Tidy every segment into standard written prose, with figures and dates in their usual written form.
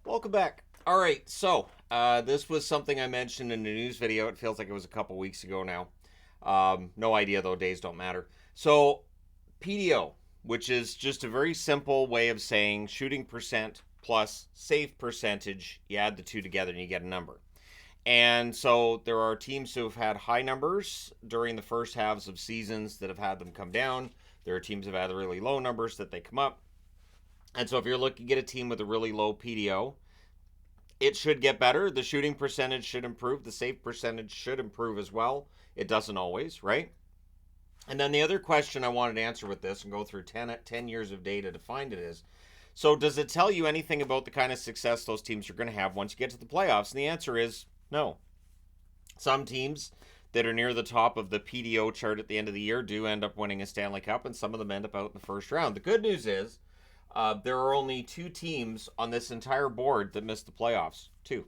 Welcome back. All right, so this was something I mentioned in a news video. It feels like it was a couple weeks ago now. No idea, though. Days don't matter. So, PDO, which is just a very simple way of saying shooting percent plus save percentage. You add the two together and you get a number. And so there are teams who have had high numbers during the first halves of seasons that have had them come down. There are teams that have had really low numbers that they come up. And so if you're looking to get a team with a really low PDO, it should get better. The shooting percentage should improve. The save percentage should improve as well. It doesn't always, right? And then the other question I wanted to answer with this and go through 10 years of data to find it is, so does it tell you anything about the kind of success those teams are going to have once you get to the playoffs? And the answer is no. Some teams that are near the top of the PDO chart at the end of the year do end up winning a Stanley Cup, and some of them end up out in the first round. The good news is there are only two teams on this entire board that missed the playoffs. Two.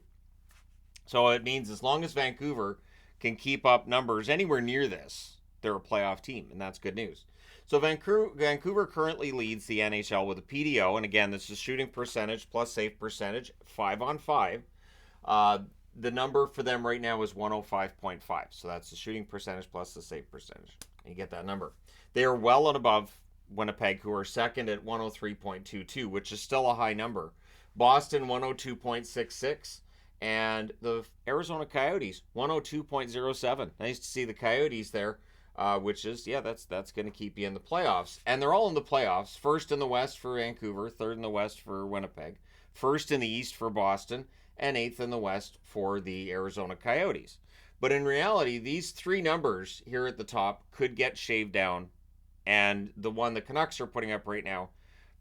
So it means as long as Vancouver can keep up numbers anywhere near this, they're a playoff team, and that's good news. So Vancouver currently leads the NHL with a PDO, and again, this is shooting percentage plus save percentage, 5 on 5. The number for them right now is 105.5. So that's the shooting percentage plus the save percentage. You get that number. They are well and above Winnipeg, who are second at 103.22, which is still a high number. Boston, 102.66. And the Arizona Coyotes, 102.07. Nice to see the Coyotes there, which is, that's going to keep you in the playoffs. And they're all in the playoffs. First in the West for Vancouver, third in the West for Winnipeg, first in the East for Boston, and eighth in the West for the Arizona Coyotes. But in reality, these three numbers here at the top could get shaved down, and the one the Canucks are putting up right now,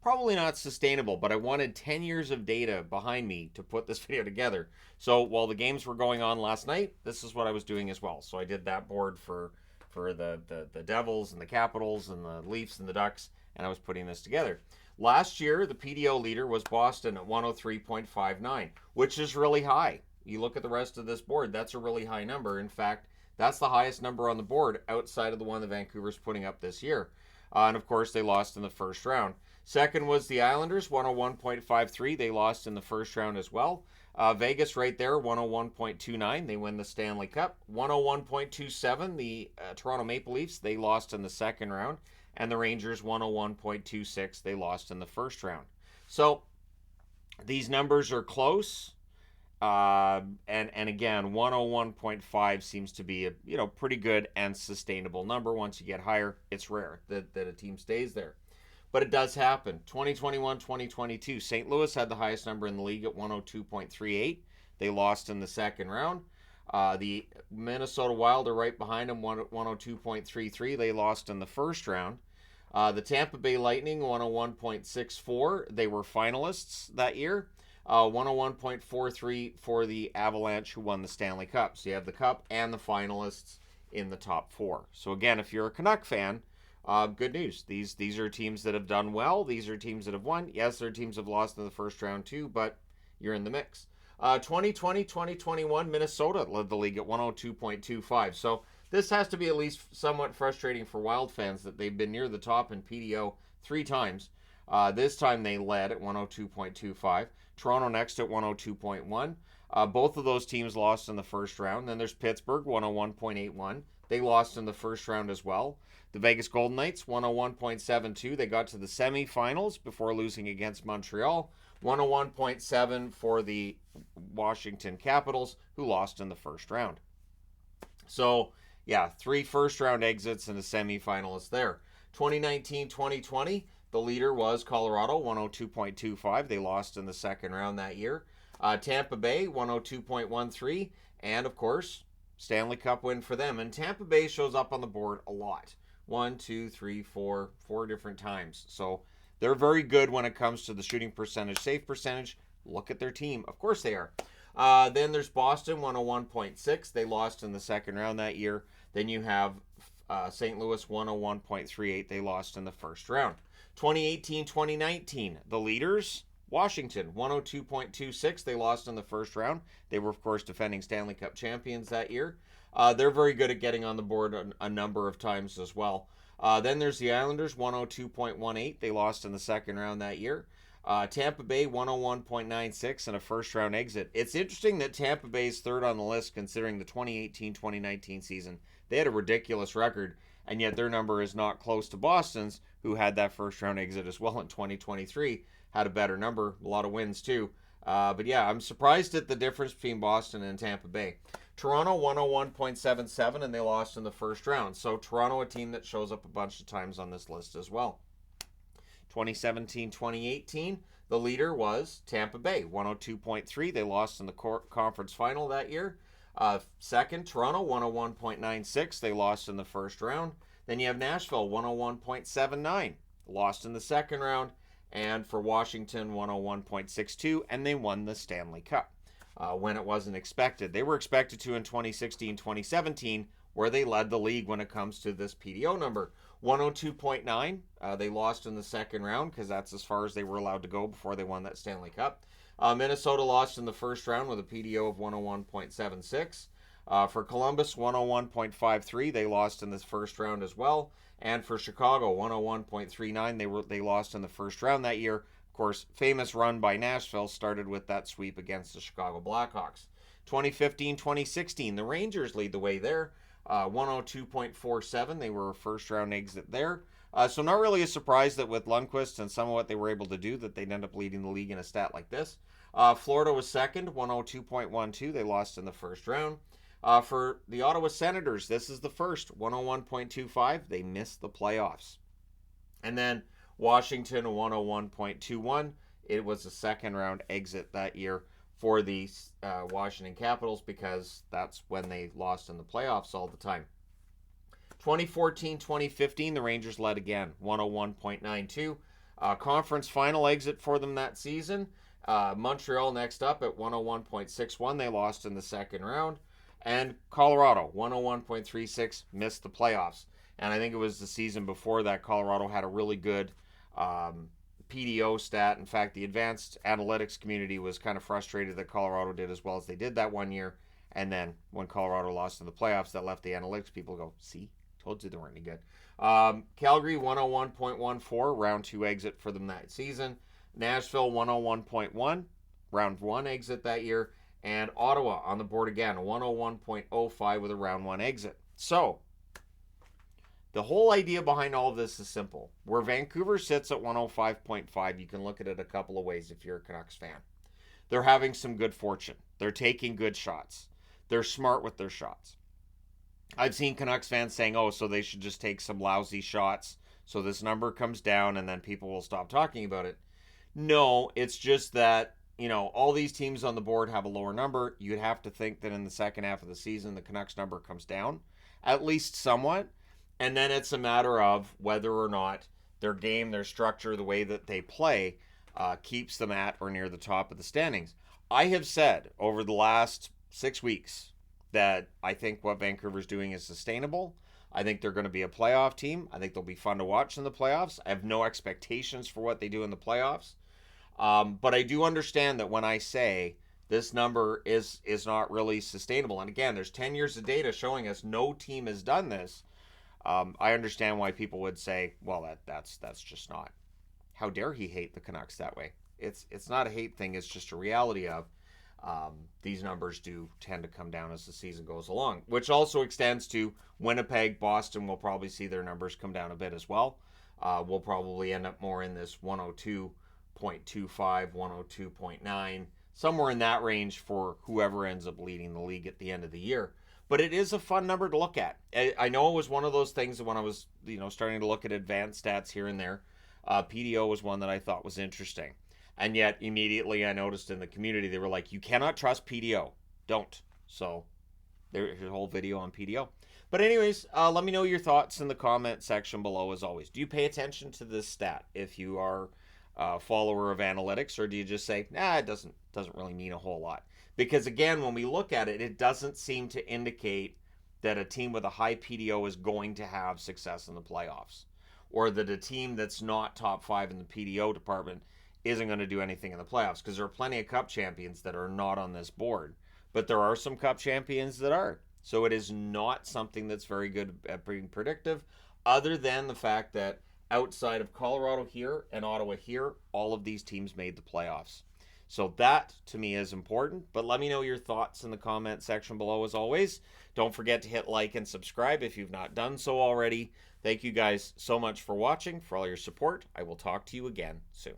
probably not sustainable, but I wanted 10 years of data behind me to put this video together. So while the games were going on last night, this is what I was doing as well. So I did that board for the Devils and the Capitals and the Leafs and the Ducks, and I was putting this together. Last year, the PDO leader was Boston at 103.59, which is really high. You look at the rest of this board, that's a really high number. In fact, that's the highest number on the board outside of the one that Vancouver's putting up this year. And of course, they lost in the first round. Second was the Islanders, 101.53. They lost in the first round as well. Vegas right there, 101.29. They win the Stanley Cup. 101.27, the Toronto Maple Leafs. They lost in the second round. And the Rangers, 101.26. They lost in the first round. So these numbers are close. And again, 101.5 seems to be a pretty good and sustainable number. Once you get higher, it's rare that a team stays there. But it does happen. 2021, 2022, St. Louis had the highest number in the league at 102.38. They lost in the second round. The Minnesota Wild are right behind them, 102.33. They lost in the first round. The Tampa Bay Lightning, 101.64. They were finalists that year. 101.43 for the Avalanche, who won the Stanley Cup. So you have the Cup and the finalists in the top four. So again, if you're a Canuck fan, good news. These are teams that have done well. These are teams that have won. Yes, there are teams that have lost in the first round too, but you're in the mix. 2020, 2021, Minnesota led the league at 102.25. So this has to be at least somewhat frustrating for Wild fans that they've been near the top in PDO 3 times. This time they led at 102.25. Toronto next at 102.1. Both of those teams lost in the first round. Then there's Pittsburgh, 101.81. They lost in the first round as well. The Vegas Golden Knights, 101.72. They got to the semifinals before losing against Montreal. 101.7 for the Washington Capitals, who lost in the first round. So, 3 first-round exits and a semifinalist there. 2019-2020, the leader was Colorado, 102.25. They lost in the second round that year. Tampa Bay, 102.13. And, of course, Stanley Cup win for them. And Tampa Bay shows up on the board a lot. 1, 2, 3, 4 different times. So they're very good when it comes to the shooting percentage, save percentage. Look at their team. Of course they are. Then there's Boston, 101.6. They lost in the second round that year. Then you have St. Louis, 101.38. They lost in the first round. 2018-2019, the leaders, Washington, 102.26. They lost in the first round. They were, of course, defending Stanley Cup champions that year. They're very good at getting on the board a number of times as well. Then there's the Islanders, 102.18. They lost in the second round that year. Tampa Bay 101.96 and a first round exit. It's interesting that Tampa Bay's third on the list considering the 2018-2019 season. They had a ridiculous record, and yet their number is not close to Boston's, who had that first round exit as well in 2023. Had a better number, a lot of wins too. But yeah, I'm surprised at the difference between Boston and Tampa Bay. Toronto 101.77 and they lost in the first round. So Toronto, a team that shows up a bunch of times on this list as well. 2017-2018, the leader was Tampa Bay, 102.3. They lost in the conference final that year. Second, Toronto, 101.96. They lost in the first round. Then you have Nashville, 101.79. Lost in the second round. And for Washington, 101.62. And they won the Stanley Cup when it wasn't expected. They were expected to in 2016-2017, where they led the league when it comes to this PDO number. 102.9. They lost in the second round because that's as far as they were allowed to go before they won that Stanley Cup. Minnesota lost in the first round with a PDO of 101.76. For Columbus, 101.53. They lost in the first round as well. And for Chicago, 101.39. They lost in the first round that year. Of course, famous run by Nashville started with that sweep against the Chicago Blackhawks. 2015-2016, the Rangers lead the way there. 102.47. They were a first round exit there. So not really a surprise that with Lundqvist and some of what they were able to do that they'd end up leading the league in a stat like this. Florida was second, 102.12. They lost in the first round. For the Ottawa Senators, this is the first, 101.25. They missed the playoffs. And then Washington, 101.21. It was a second round exit that year for the Washington Capitals because that's when they lost in the playoffs all the time. 2014-2015, the Rangers led again, 101.92. Conference final exit for them that season. Montreal next up at 101.61. They lost in the second round. And Colorado, 101.36, missed the playoffs. And I think it was the season before that Colorado had a really good PDO stat. In fact, the advanced analytics community was kind of frustrated that Colorado did as well as they did that one year. And then when Colorado lost in the playoffs, that left the analytics people go, see, told you they weren't any good. Calgary, 101.14, round 2 exit for them that season. Nashville, 101.1, round 1 exit that year. And Ottawa on the board again, 101.05 with a round 1 exit. So, the whole idea behind all of this is simple. Where Vancouver sits at 105.5, you can look at it a couple of ways if you're a Canucks fan. They're having some good fortune. They're taking good shots. They're smart with their shots. I've seen Canucks fans saying, oh, so they should just take some lousy shots so this number comes down and then people will stop talking about it. No, it's just that, you know, all these teams on the board have a lower number. You'd have to think that in the second half of the season, the Canucks number comes down, at least somewhat. And then it's a matter of whether or not their game, their structure, the way that they play keeps them at or near the top of the standings. I have said over the last 6 weeks that I think what Vancouver's doing is sustainable. I think they're going to be a playoff team. I think they'll be fun to watch in the playoffs. I have no expectations for what they do in the playoffs. But I do understand that when I say this number is not really sustainable, and again, there's 10 years of data showing us no team has done this. I understand why people would say, well, that's just not. How dare he hate the Canucks that way? It's not a hate thing. It's just a reality of these numbers do tend to come down as the season goes along, which also extends to Winnipeg. Boston will probably see their numbers come down a bit as well. We'll probably end up more in this 102.25, 102.9, somewhere in that range for whoever ends up leading the league at the end of the year. But it is a fun number to look at. I know it was one of those things that when I was, starting to look at advanced stats here and there, PDO was one that I thought was interesting. And yet, immediately I noticed in the community, they were like, you cannot trust PDO. Don't. So, there's a whole video on PDO. But anyways, let me know your thoughts in the comment section below as always. Do you pay attention to this stat if you are a follower of analytics? Or do you just say, nah, it doesn't really mean a whole lot? Because again, when we look at it, it doesn't seem to indicate that a team with a high PDO is going to have success in the playoffs. Or that a team that's not top 5 in the PDO department isn't going to do anything in the playoffs, because there are plenty of cup champions that are not on this board, but there are some cup champions that are. So it is not something that's very good at being predictive, other than the fact that outside of Colorado here and Ottawa here, all of these teams made the playoffs. So that, to me, is important. But let me know your thoughts in the comment section below, as always. Don't forget to hit like and subscribe if you've not done so already. Thank you guys so much for watching, for all your support. I will talk to you again soon.